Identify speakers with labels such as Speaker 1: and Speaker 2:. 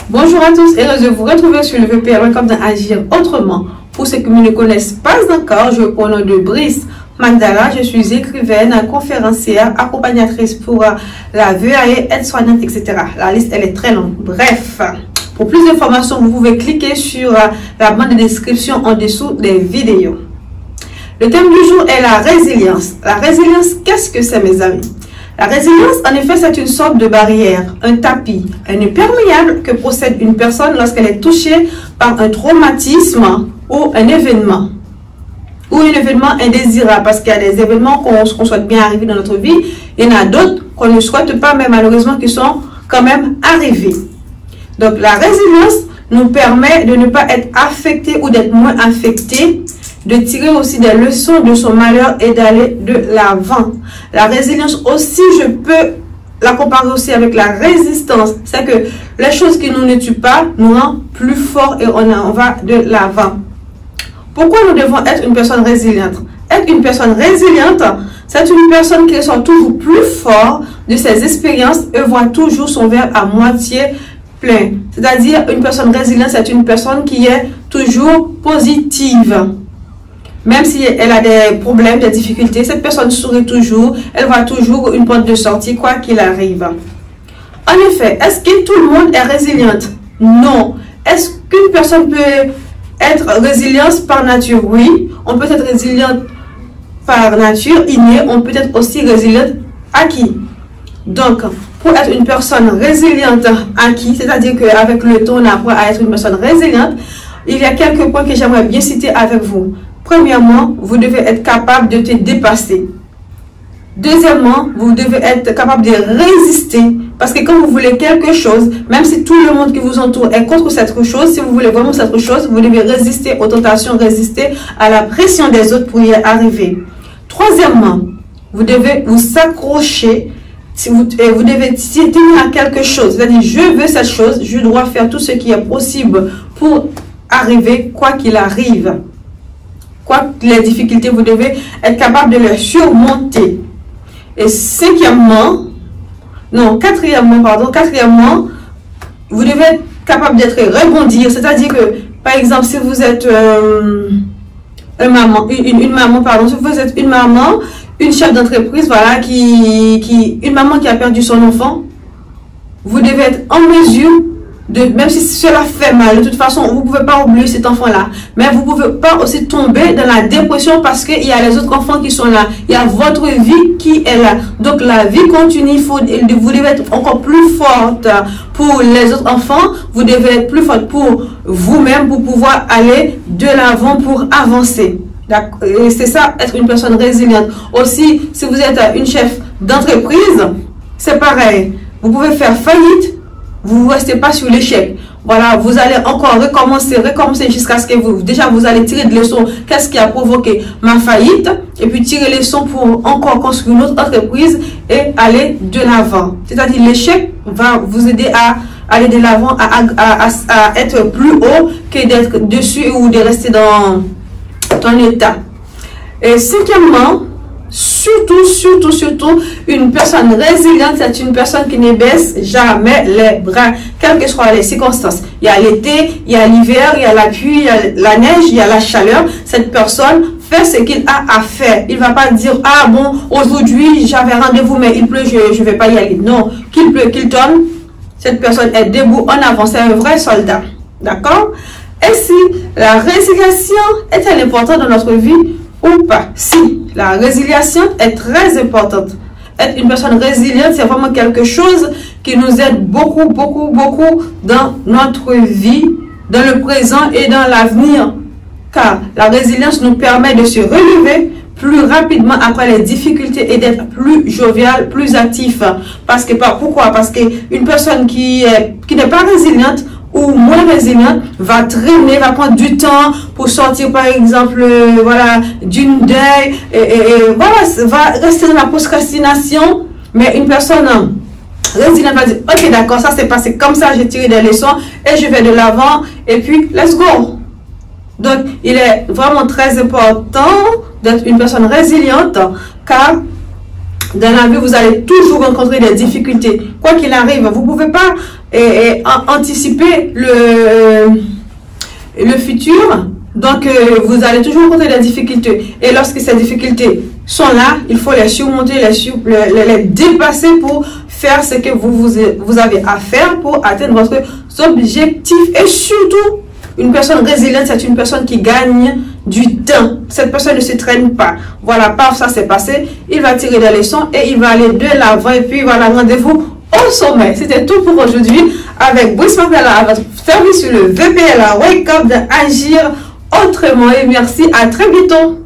Speaker 1: Bonjour à tous, heureuse de vous retrouver sur le VPR. Welcome dans Agir Autrement. Pour ceux qui ne me connaissent pas encore, je prends le nom de Brice Magdala. Je suis écrivaine, conférencière, accompagnatrice pour la VAE, aide-soignante, etc. La liste, elle est très longue. Bref, pour plus d'informations, vous pouvez cliquer sur la bande de description en dessous des vidéos. Le thème du jour est la résilience. La résilience, qu'est-ce que c'est, mes amis? La résilience, en effet, c'est une sorte de barrière, un tapis, un imperméable que possède une personne lorsqu'elle est touchée par un traumatisme ou un événement indésirable, parce qu'il y a des événements qu'on souhaite bien arriver dans notre vie, il y en a d'autres qu'on ne souhaite pas, mais malheureusement qui sont quand même arrivés. Donc la résilience nous permet de ne pas être affecté ou d'être moins affecté, de tirer aussi des leçons de son malheur et d'aller de l'avant. La résilience aussi, je peux la comparer aussi avec la résistance. C'est que les choses qui nous ne tuent pas nous rendent plus forts et on va de l'avant. Pourquoi nous devons être une personne résiliente? Être une personne résiliente, c'est une personne qui ressort toujours plus fort de ses expériences et voit toujours son verre à moitié plein. C'est-à-dire, une personne résiliente, c'est une personne qui est toujours positive. Même si elle a des problèmes, des difficultés, cette personne sourit toujours, elle voit toujours une porte de sortie, quoi qu'il arrive. En effet, est-ce que tout le monde est résiliente? Non. Est-ce qu'une personne peut être résiliente par nature? Oui. On peut être résiliente par nature, innée, on peut être aussi résiliente acquis. Donc, pour être une personne résiliente acquis, c'est-à-dire qu'avec le temps, on apprend à être une personne résiliente, il y a quelques points que j'aimerais bien citer avec vous. Premièrement, vous devez être capable de te dépasser. Deuxièmement, vous devez être capable de résister. Parce que quand vous voulez quelque chose, même si tout le monde qui vous entoure est contre cette chose, si vous voulez vraiment cette chose, vous devez résister aux tentations, résister à la pression des autres pour y arriver. Troisièmement, vous devez vous accrocher. Vous devez tenir à quelque chose. C'est-à-dire, je veux cette chose, je dois faire tout ce qui est possible pour arriver, quoi qu'il arrive. Quoi que les difficultés, vous devez être capable de les surmonter. Et quatrièmement, vous devez être capable d'être rebondir. C'est-à-dire que, par exemple, si vous êtes une maman, si vous êtes une maman, une chef d'entreprise, voilà, une maman qui a perdu son enfant, vous devez être en mesure de, même si cela fait mal, de toute façon, vous ne pouvez pas oublier cet enfant-là. Mais vous ne pouvez pas aussi tomber dans la dépression parce qu'il y a les autres enfants qui sont là. Il y a votre vie qui est là. Donc la vie continue, vous devez être encore plus forte pour les autres enfants. Vous devez être plus forte pour vous-même pour pouvoir aller de l'avant, pour avancer. Et c'est ça, être une personne résiliente. Aussi, si vous êtes une chef d'entreprise, c'est pareil. Vous pouvez faire faillite. Vous ne restez pas sur l'échec. Voilà, vous allez encore recommencer jusqu'à ce que vous allez tirer des leçons. Qu'est-ce qui a provoqué ma faillite? Et puis tirer les leçons pour encore construire une autre entreprise et aller de l'avant. C'est-à-dire, l'échec va vous aider à aller de l'avant, à être plus haut que d'être dessus ou de rester dans ton état. Et cinquièmement, surtout, une personne résiliente, c'est une personne qui ne baisse jamais les bras, quelles que soient les circonstances. Il y a l'été, il y a l'hiver, il y a la pluie, il y a la neige, il y a la chaleur. Cette personne fait ce qu'il a à faire. Il ne va pas dire, ah bon, aujourd'hui j'avais rendez-vous, mais il pleut, je ne vais pas y aller. Non, qu'il pleut, qu'il tombe, cette personne est debout en avant. C'est un vrai soldat. D'accord? Et si la résilience est-elle importante dans notre vie ou pas? Si, la résilience est très importante. Être une personne résiliente, c'est vraiment quelque chose qui nous aide beaucoup dans notre vie, dans le présent et dans l'avenir. Car la résilience nous permet de se relever plus rapidement après les difficultés et d'être plus jovial, plus actif. Pourquoi? Parce qu'une personne qui n'est pas résiliente ou moins résilient va traîner, va prendre du temps pour sortir par exemple d'une deuil et voilà, va rester dans la procrastination. Mais une personne résiliente va dire ok, d'accord, ça s'est passé comme ça, j'ai tiré des leçons et je vais de l'avant et puis let's go. Donc il est vraiment très important d'être une personne résiliente, car dans la vie, vous allez toujours rencontrer des difficultés. Quoi qu'il arrive, vous ne pouvez pas anticiper le futur. Donc, vous allez toujours rencontrer des difficultés. Et lorsque ces difficultés sont là, il faut les surmonter, les dépasser pour faire ce que vous avez à faire pour atteindre votre objectif. Et surtout, une personne résiliente, c'est une personne qui gagne du temps. Cette personne ne se traîne pas. Voilà, paf, ça s'est passé. Il va tirer des leçons et il va aller de l'avant. Et puis voilà, rendez-vous au sommet. C'était tout pour aujourd'hui avec Brice Mandela à votre service sur le VPLA Wake Up d'agir autrement. Et merci, à très bientôt.